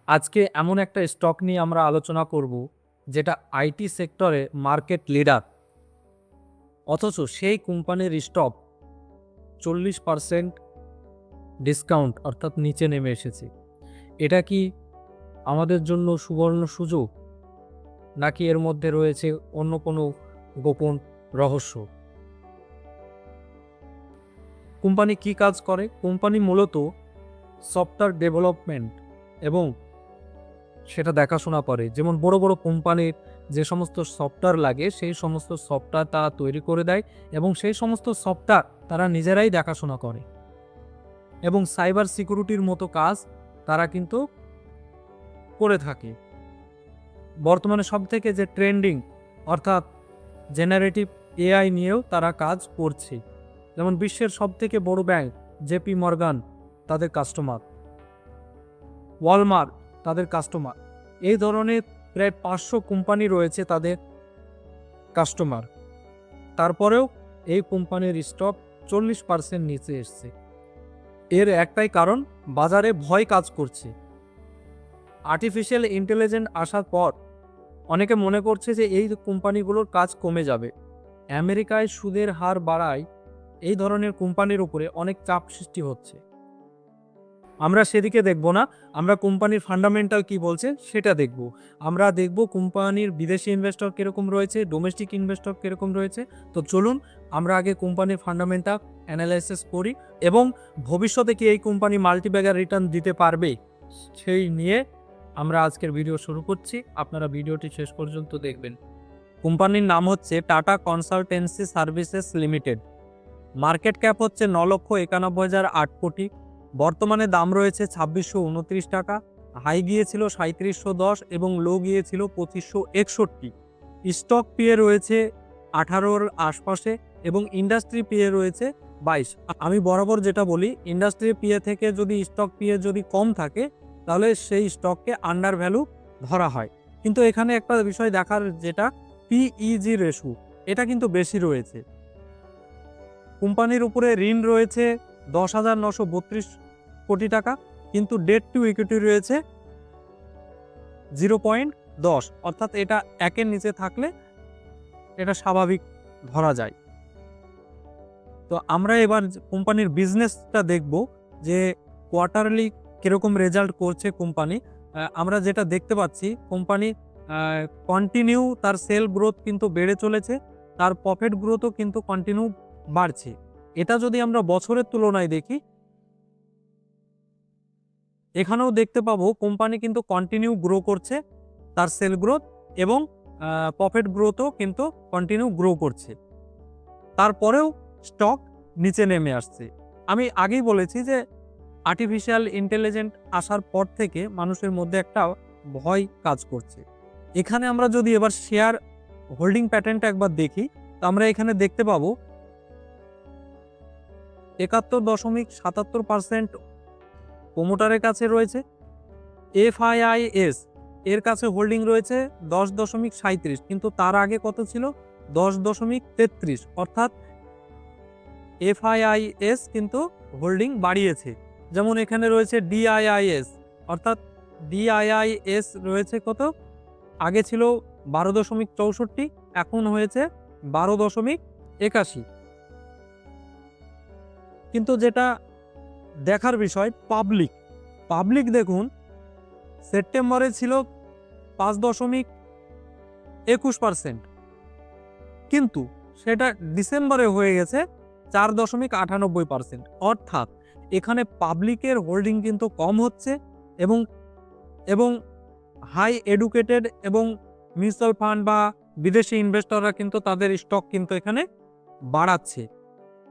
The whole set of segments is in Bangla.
আজকে এমন একটা স্টক নিয়ে আমরা আলোচনা করব যেটা আইটি সেক্টরে মার্কেট লিডার, অথচ সেই কোম্পানির স্টক 40% ডিসকাউন্ট অর্থাৎ নিচে নেমে এসেছে। এটা কি আমাদের জন্য সুবর্ণ সুযোগ, নাকি এর মধ্যে রয়েছে অন্য কোনো গোপন রহস্য? কোম্পানি কি কাজ করে? কোম্পানি মূলত সফটওয়্যার ডেভেলপমেন্ট এবং সেটা দেখাশোনা করে। যেমন বড় বড় কোম্পানির যে সমস্ত সফটওয়্যার লাগে সেই সমস্ত সফটওয়্যার তারা তৈরি করে দেয় এবং সেই সমস্ত সফটওয়্যার তারা নিজেরাই দেখাশোনা করে এবং সাইবার সিকিউরিটির মতো কাজ তারা কিন্তু করে থাকে। বর্তমানে সবথেকে যে ট্রেন্ডিং অর্থাৎ জেনারেটিভ এআই নিয়েও তারা কাজ করছে। যেমন বিশ্বের সবথেকে বড় ব্যাংক জেপি মর্গান তাদের কাস্টমার, ওয়ালমার্ট তাদের কাস্টমার, এই ধরনের প্রায় 500 কোম্পানি রয়েছে তাদের কাস্টমার। তারপরেও এই কোম্পানির স্টক 40% নিচে এসছে। এর একটাই কারণ, বাজারে ভয় কাজ করছে। আর্টিফিশিয়াল ইন্টেলিজেন্স আসার পর অনেকে মনে করছে যে এই কোম্পানিগুলোর কাজ কমে যাবে। আমেরিকায় সুদের হার বাড়ায় এই ধরনের কোম্পানির উপরে অনেক চাপ সৃষ্টি হচ্ছে। আমরা সেদিকে দেখব না, আমরা কোম্পানির ফান্ডামেন্টাল কি বলছে সেটা দেখব। আমরা দেখব কোম্পানির বিদেশি ইনভেস্টর কিরকম রয়েছে, ডোমেস্টিক ইনভেস্টর কিরকম রয়েছে। তো চলুন আমরা আগে কোম্পানির ফান্ডামেন্টাল অ্যানালাইসিস করি এবং ভবিষ্যতে কি এই কোম্পানি মাল্টিব্যাগার রিটার্ন দিতে পারবে সেই নিয়ে আমরা আজকের ভিডিও শুরু করছি। আপনারা ভিডিওটি শেষ পর্যন্ত দেখবেন। কোম্পানির নাম হচ্ছে tata consultancy services limited. Market cap হচ্ছে 9,91,008 কোটি। বর্তমানে দাম রয়েছে 2629 টাকা। হাই গিয়েছিল 3710 এবং লো গিয়েছিল 2561। স্টক পিএ রয়েছে 18-র আশপাশে এবং ইন্ডাস্ট্রি পিএ রয়েছে 22। আমি বরাবর যেটা বলি, ইন্ডাস্ট্রি পিএ থেকে যদি স্টক পিএ যদি কম থাকে তাহলে সেই স্টককে আন্ডার ভ্যালু ধরা হয়। কিন্তু এখানে একটা বিষয় দেখার, যেটা পিইজি রেশু, এটা কিন্তু বেশি রয়েছে। কোম্পানির উপরে ঋণ রয়েছে 10,932 কোটি টাকা, কিন্তু ডেট টু ইকুইটি রয়েছে 0.10, অর্থাৎ এটা একের নিচে থাকলে এটা স্বাভাবিক ধরা যায়। তো আমরা এবার কোম্পানির বিজনেসটা দেখব যে কোয়ার্টারলি কিরকম রেজাল্ট করছে কোম্পানি। আমরা যেটা দেখতে পাচ্ছি, কোম্পানি কন্টিনিউ তার সেল গ্রোথ কিন্তু বেড়ে চলেছে, তার প্রফিট গ্রোথও কিন্তু কন্টিনিউ বাড়ছে। এটা যদি আমরা বছরের তুলনায় দেখি, এখানেও দেখতে পাবো কোম্পানি কিন্তু কন্টিনিউ গ্রো করছে তার সেল গ্রোথ এবং প্রফিট গ্রোথও কিন্তু কন্টিনিউ গ্রো করছে। তারপরেও স্টক নিচে নেমে আসছে। আমি আগেই বলেছি যে আর্টিফিশিয়াল ইন্টেলিজেন্স আসার পর থেকে মানুষের মধ্যে একটা ভয় কাজ করছে। এখানে আমরা যদি এবার শেয়ার হোল্ডিং প্যাটার্নটা একবার দেখি, তো আমরা এখানে দেখতে পাবো 71.77% প্রোমোটারের কাছে রয়েছে। এফআইআইএস এর কাছে হোল্ডিং রয়েছে 10.37, কিন্তু তার আগে কত ছিল? 10.33, অর্থাৎ এফআইআইএস কিন্তু হোল্ডিং বাড়িয়েছে। যেমন এখানে রয়েছে ডিআইআইএস, অর্থাৎ ডিআইআইএস রয়েছে কত? আগে ছিল 12.64, এখন হয়েছে 12.81। কিন্তু যেটা দেখার বিষয়, পাবলিক দেখুন সেপ্টেম্বরে ছিল 5.21%, কিন্তু সেটা ডিসেম্বরে হয়ে গেছে 4.98%। অর্থাৎ এখানে পাবলিকের হোল্ডিং কিন্তু কম হচ্ছে এবং এবং হাই এডুকেটেড এবং মিউচুয়াল ফান্ড বা বিদেশি ইনভেস্টররা কিন্তু তাদের স্টক কিন্তু এখানে বাড়াচ্ছে।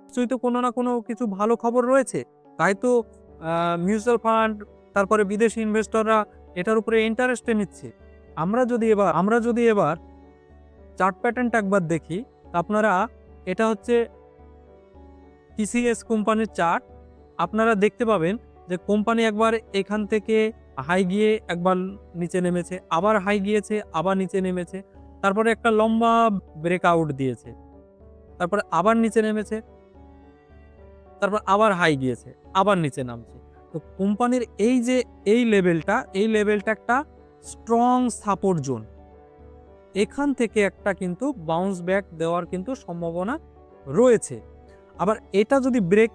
নিশ্চয়ই তো কোনো না কোনো কিছু ভালো খবর রয়েছে, তাই তো মিউচুয়াল ফান্ড তারপরে বিদেশি ইনভেস্টররা এটার উপরে ইন্টারেস্টে নিচ্ছে। আমরা যদি এবার চার্ট প্যাটার্নটা একবার দেখি, আপনারা, এটা হচ্ছে টিসিএস কোম্পানির চার্ট। আপনারা দেখতে পাবেন যে কোম্পানি একবার এখান থেকে হাই গিয়ে একবার নিচে নেমেছে, আবার হাই গিয়েছে, আবার নিচে নেমেছে, তারপরে একটা লম্বা ব্রেকআউট দিয়েছে, তারপরে আবার নিচে নেমেছে, তারপর আবার হাই গিয়েছে, আবার নিচে নামছে। তো কোম্পানির এই লেভেলটা একটা স্ট্রং সাপোর্ট জোন। এখান থেকে একটা কিন্তু বাউন্স ব্যাক দেওয়ার কিন্তু সম্ভাবনা রয়েছে। আবার এটা যদি ব্রেক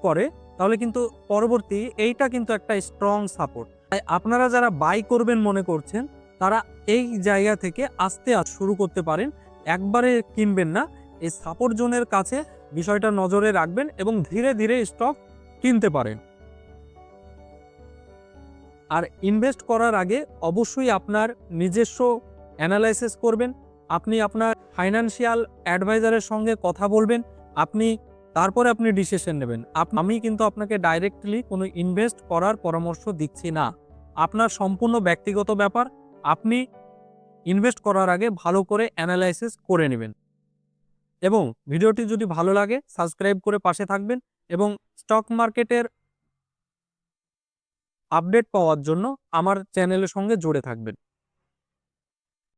করে তাহলে কিন্তু পরবর্তী এইটা কিন্তু একটা স্ট্রং সাপোর্ট। তাই আপনারা যারা বাই করবেন মনে করছেন তারা এই জায়গা থেকে আস্তে আস্তে শুরু করতে পারেন, একবারে কিনবেন না। এই সাপোর্ট জোনের কাছে বিষয়টা নজরে রাখবেন এবং ধীরে ধীরে স্টক কিনতে পারেন। আর ইনভেস্ট করার আগে অবশ্যই আপনার নিজস্ব অ্যানালাইসিস করবেন। আপনি আপনার ফাইন্যান্সিয়াল অ্যাডভাইজারের সঙ্গে কথা বলবেন, তারপরে আপনি ডিসিশন নেবেন। আমি কিন্তু আপনাকে ডাইরেক্টলি কোনো ইনভেস্ট করার পরামর্শ দিচ্ছি না, আপনার সম্পূর্ণ ব্যক্তিগত ব্যাপার। আপনি ইনভেস্ট করার আগে ভালো করে অ্যানালাইসিস করে নেবেন। এবং ভিডিওটি যদি ভালো লাগে সাবস্ক্রাইব করে পাশে থাকবেন এবং স্টক মার্কেটের আপডেট পাওয়ার জন্য আমার চ্যানেলের সঙ্গে জুড়ে থাকবেন।